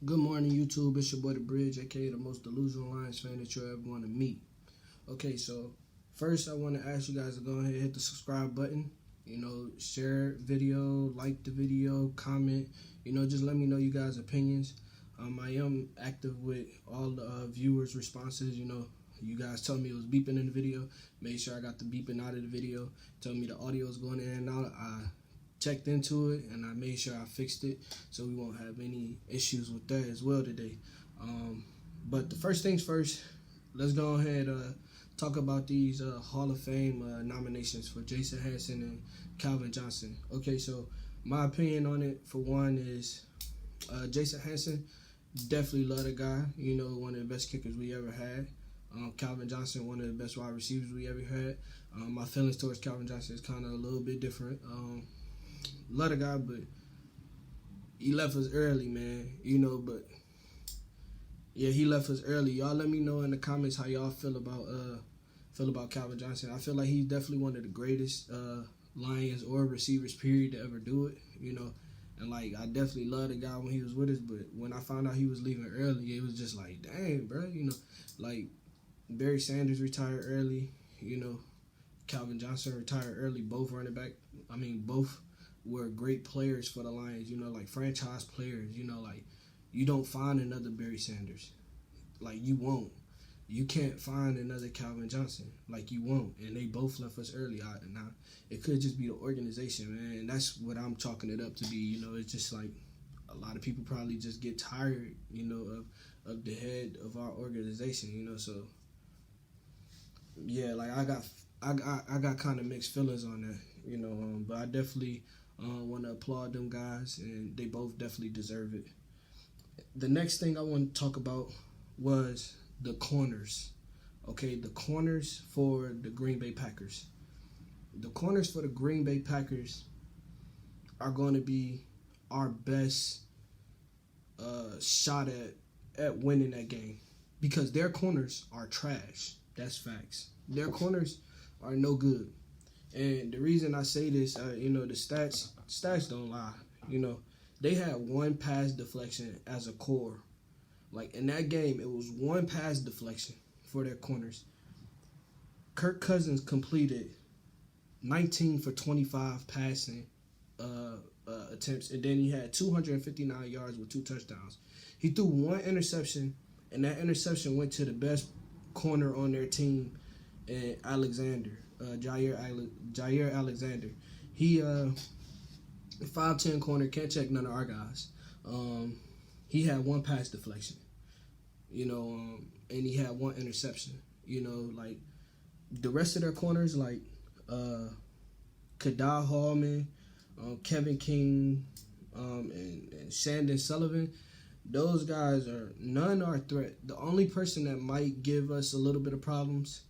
Good morning, YouTube. It's your boy The Bridge, aka the most delusional Lions fan that you'll ever want to meet. Okay, so first I want to ask you guys to go ahead and hit the subscribe button. Share video, like the video, comment. Just let me know you guys' opinions. I am active with all the viewers' responses. You guys told me it was beeping in the video. Made sure I got the beeping out of the video. Told me the audio was going in and out. I checked into it and I made sure I fixed it so we won't have any issues with that as well today. But the first things first, let's go ahead talk about these Hall of Fame nominations for Jason Hanson and Calvin Johnson. Okay, so my opinion on it, for one, is Jason Hanson, definitely love the guy. One of the best kickers we ever had. Calvin Johnson, one of the best wide receivers we ever had. My feelings towards Calvin Johnson is kind of a little bit different. Love the guy, but he left us early, man. But yeah, he left us early. Y'all let me know in the comments how y'all feel about Calvin Johnson. I feel like he's definitely one of the greatest Lions or receivers, period, to ever do it. And like I definitely loved the guy when he was with us, but when I found out he was leaving early, it was just like, dang, bro. Like Barry Sanders retired early. Calvin Johnson retired early. Both both were great players for the Lions, like franchise players. Like you don't find another Barry Sanders. Like you won't. You can't find another Calvin Johnson. Like you won't. And they both left us early. Now, it could just be the organization, man. And that's what I'm chalking it up to be. It's just like a lot of people probably just get tired, of the head of our organization, So, yeah, like I got kind of mixed feelings on that, but I definitely want to applaud them guys, and they both definitely deserve it. The next thing I want to talk about was the corners. Okay, the corners for the Green Bay Packers. The corners for the Green Bay Packers are going to be our best shot at winning that game, because their corners are trash. That's facts. Their corners are no good. And the reason I say this, the stats don't lie. They had one pass deflection as a core. Like in that game, it was one pass deflection for their corners. Kirk Cousins completed 19 for 25 passing attempts, and then he had 259 yards with 2 touchdowns. He threw one interception, and that interception went to the best corner on their team, and Jaire Alexander. He 5'10" corner, can't check none of our guys. He had one pass deflection, and he had one interception. Like the rest of their corners, like Kadal Hallman, Kevin King, and Shandon Sullivan, those guys none are a threat. The only person that might give us a little bit of problems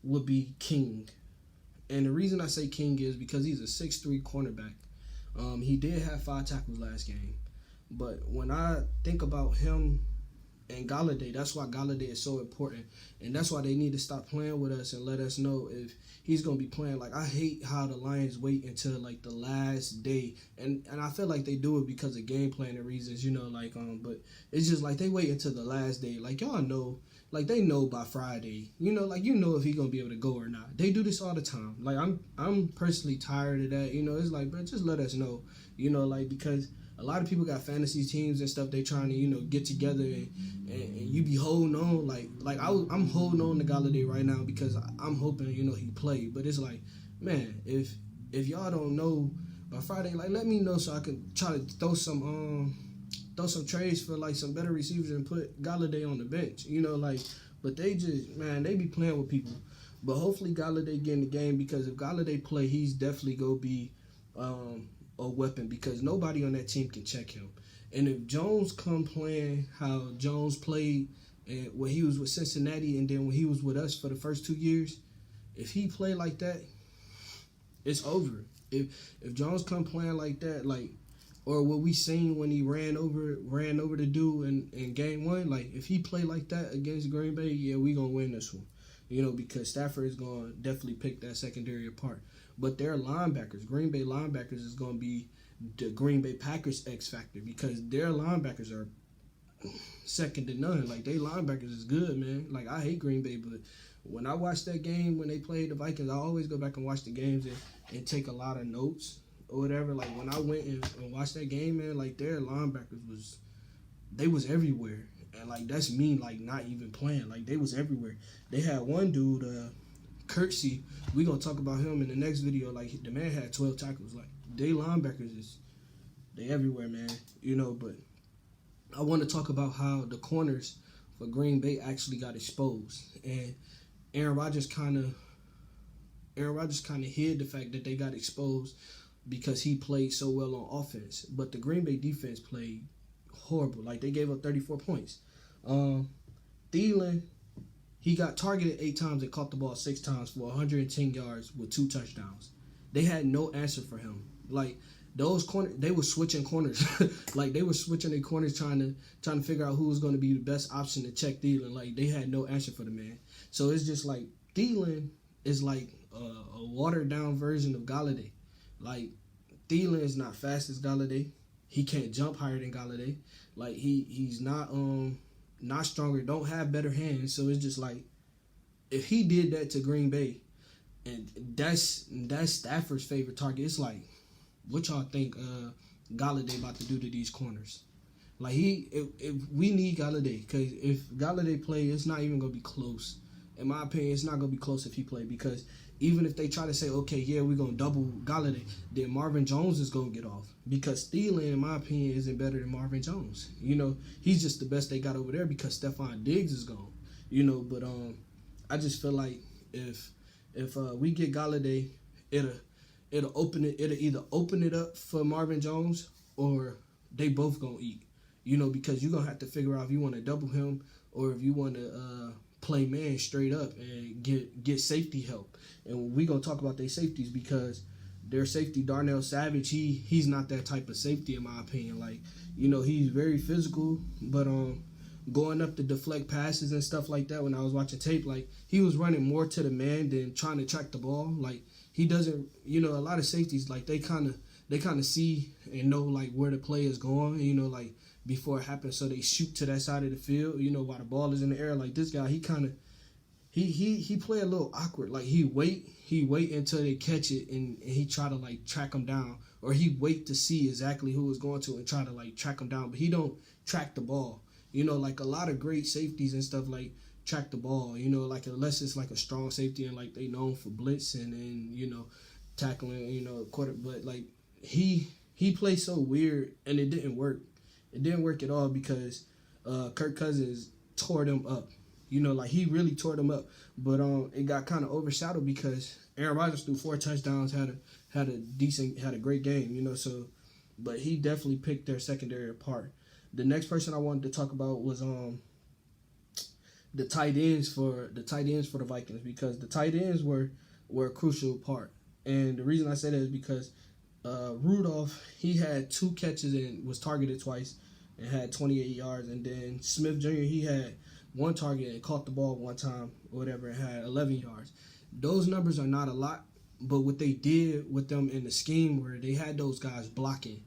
would be King. And the reason I say King is because he's a 6'3" cornerback. He did have 5 tackles last game. But when I think about him and Golladay, that's why Golladay is so important. And that's why they need to stop playing with us and let us know if he's going to be playing. Like, I hate how the Lions wait until, like, the last day. And I feel like they do it because of game planning reasons, but it's just like they wait until the last day. Like, y'all know. Like, they know by Friday, if he's going to be able to go or not. They do this all the time. Like, I'm personally tired of that. It's like, bro, just let us know, because a lot of people got fantasy teams and stuff they trying to, get together and you be holding on. I'm holding on to Golladay right now because I'm hoping, he play. But it's like, man, if y'all don't know by Friday, like, let me know so I can try to throw some trades for like some better receivers and put Golladay on the bench, but they be playing with people. But hopefully Golladay get in the game, because if Golladay play, he's definitely gonna be a weapon, because nobody on that team can check him. And if Jones come playing how Jones played when he was with Cincinnati and then when he was with us for the first 2 years, if he play like that, it's over. If Jones come playing like that, like, or what we seen when he ran over the dude in game 1, like if he play like that against Green Bay, yeah, we gonna win this one. Because Stafford is gonna definitely pick that secondary apart. But their linebackers, Green Bay linebackers, is gonna be the Green Bay Packers X factor, because their linebackers are second to none. Like, they linebackers is good, man. Like, I hate Green Bay, but when I watched that game when they played the Vikings, I always go back and watch the games and take a lot of notes or whatever. Like, when I went and watched that game, man, like, their linebackers was everywhere. And, like, that's me, like, not even playing. Like, they was everywhere. They had one dude, Kirksey. We gonna talk about him in the next video. Like, the man had 12 tackles. Like, they linebackers they everywhere, man. You know, but I want to talk about how the corners for Green Bay actually got exposed. And Aaron Rodgers kind of hid the fact that they got exposed because he played so well on offense. But the Green Bay defense played horrible. Like, they gave up 34 points. Thielen, he got targeted 8 times and caught the ball 6 times for 110 yards with 2 touchdowns. They had no answer for him. Like, those corners, they were switching corners. Like, they were switching their corners trying to figure out who was going to be the best option to check Thielen. Like, they had no answer for the man. So it's just like Thielen is like a watered down version of Golladay. Like, Thielen is not fast as Golladay. He can't jump higher than Golladay. Like, he's not stronger, don't have better hands. So it's just like, if he did that to Green Bay, and that's Stafford's favorite target, it's like, what y'all think Golladay about to do to these corners? Like, if we need Golladay, because if Golladay play, it's not even gonna be close. In my opinion, it's not gonna be close if he play, because even if they try to say, okay, yeah, we're gonna double Golladay, then Marvin Jones is gonna get off, because Thielen, in my opinion, isn't better than Marvin Jones. You know, he's just the best they got over there because Stephon Diggs is gone. You know, but I just feel like if we get Golladay, it'll either open it up for Marvin Jones, or they both gonna eat. You know, because you're gonna have to figure out if you want to double him or if you want to play man straight up and get safety help. And we're gonna talk about their safeties, because their safety, Darnell Savage, he's not that type of safety in my opinion. Like, you know, he's very physical, but going up to deflect passes and stuff like that, when I was watching tape, like, he was running more to the man than trying to track the ball. Like, he doesn't, you know, a lot of safeties, like, they kind of see and know, like, where the play is going, you know, like, before it happens, so they shoot to that side of the field, you know, while the ball is in the air. Like, this guy, he play a little awkward. Like, he wait until they catch it, and he try to, like, track them down, or he wait to see exactly who is going to and try to, like, track them down, but he don't track the ball. You know, like, a lot of great safeties and stuff, like, track the ball, you know, like, unless it's like a strong safety and, like, they known for blitzing and, you know, tackling, you know, but, like, he played so weird, and it didn't work. It didn't work at all, because Kirk Cousins tore them up. You know, like, he really tore them up. But it got kind of overshadowed because Aaron Rodgers threw 4 touchdowns, had a great game, you know, so, but he definitely picked their secondary apart. The next person I wanted to talk about was the tight ends for the Vikings, because the tight ends were a crucial part. And the reason I say that is because Rudolph, he had 2 catches and was targeted twice and had 28 yards. And then Smith Jr., he had 1 target and caught the ball 1 time or whatever and had 11 yards. Those numbers are not a lot, but what they did with them in the scheme where they had those guys blocking,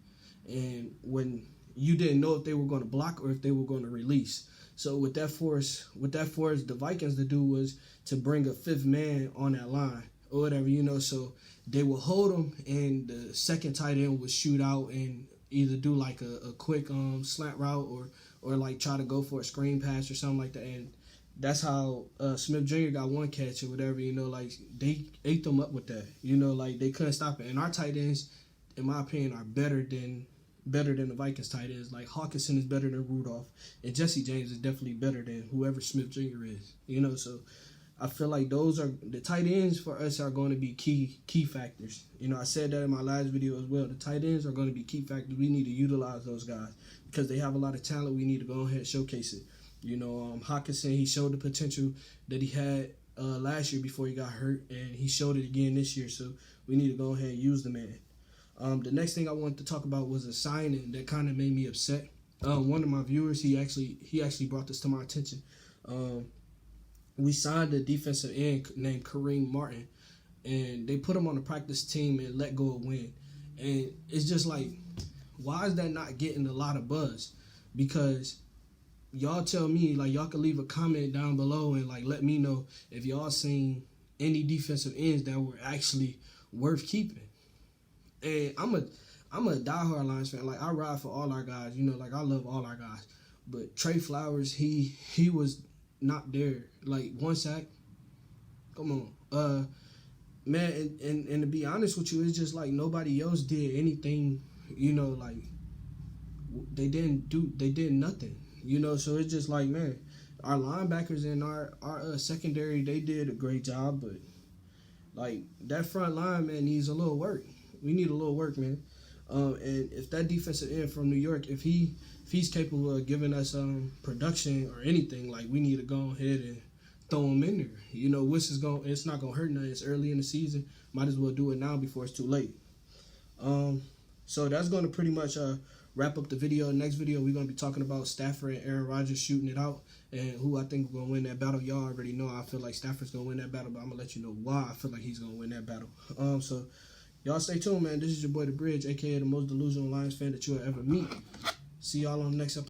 and when you didn't know if they were going to block or if they were going to release. So what that forced the Vikings to do was to bring a 5th man on that line or whatever, you know, so they will hold them, and the second tight end would shoot out and either do like a quick slant route or like try to go for a screen pass or something like that. And that's how Smith Jr. got 1 catch or whatever, you know, like, they ate them up with that, you know, like, they couldn't stop it. And our tight ends, in my opinion, are better than the Vikings tight ends. Like, Hawkinson is better than Rudolph, and Jesse James is definitely better than whoever Smith Jr. is, you know. So I feel like those are the tight ends for us are going to be key factors. You know, I said that in my last video as well. The tight ends are going to be key factors. We need to utilize those guys because they have a lot of talent. We need to go ahead and showcase it. You know, Hawkinson, he showed the potential that he had last year before he got hurt, and he showed it again this year. So we need to go ahead and use the man. The next thing I wanted to talk about was a signing that kind of made me upset. One of my viewers, he actually brought this to my attention. We signed a defensive end named Kareem Martin, and they put him on the practice team and let go of Wynn. And it's just like, why is that not getting a lot of buzz? Because y'all tell me, like, y'all can leave a comment down below and like let me know if y'all seen any defensive ends that were actually worth keeping. And I'm a diehard Lions fan. Like, I ride for all our guys. You know, like, I love all our guys. But Trey Flowers, he was not there. Like, 1 sack. Come on. Man, and to be honest with you, it's just like nobody else did anything, you know, like, they did nothing, you know. So it's just like, man, our linebackers and our secondary, they did a great job, but like that front line, man, needs a little work. We need a little work, man. And if that defensive end from New York, if he's capable of giving us production or anything, like, we need to go ahead and throw him in there. You know, it's not gonna hurt nothing. It's early in the season. Might as well do it now before it's too late. So that's gonna pretty much wrap up the video. Next video, we're gonna be talking about Stafford and Aaron Rodgers shooting it out, and who I think we're gonna win that battle. Y'all already know I feel like Stafford's gonna win that battle, but I'm gonna let you know why I feel like he's gonna win that battle. So y'all stay tuned, man. This is your boy The Bridge, aka the most delusional Lions fan that you'll ever meet. See y'all on the next episode.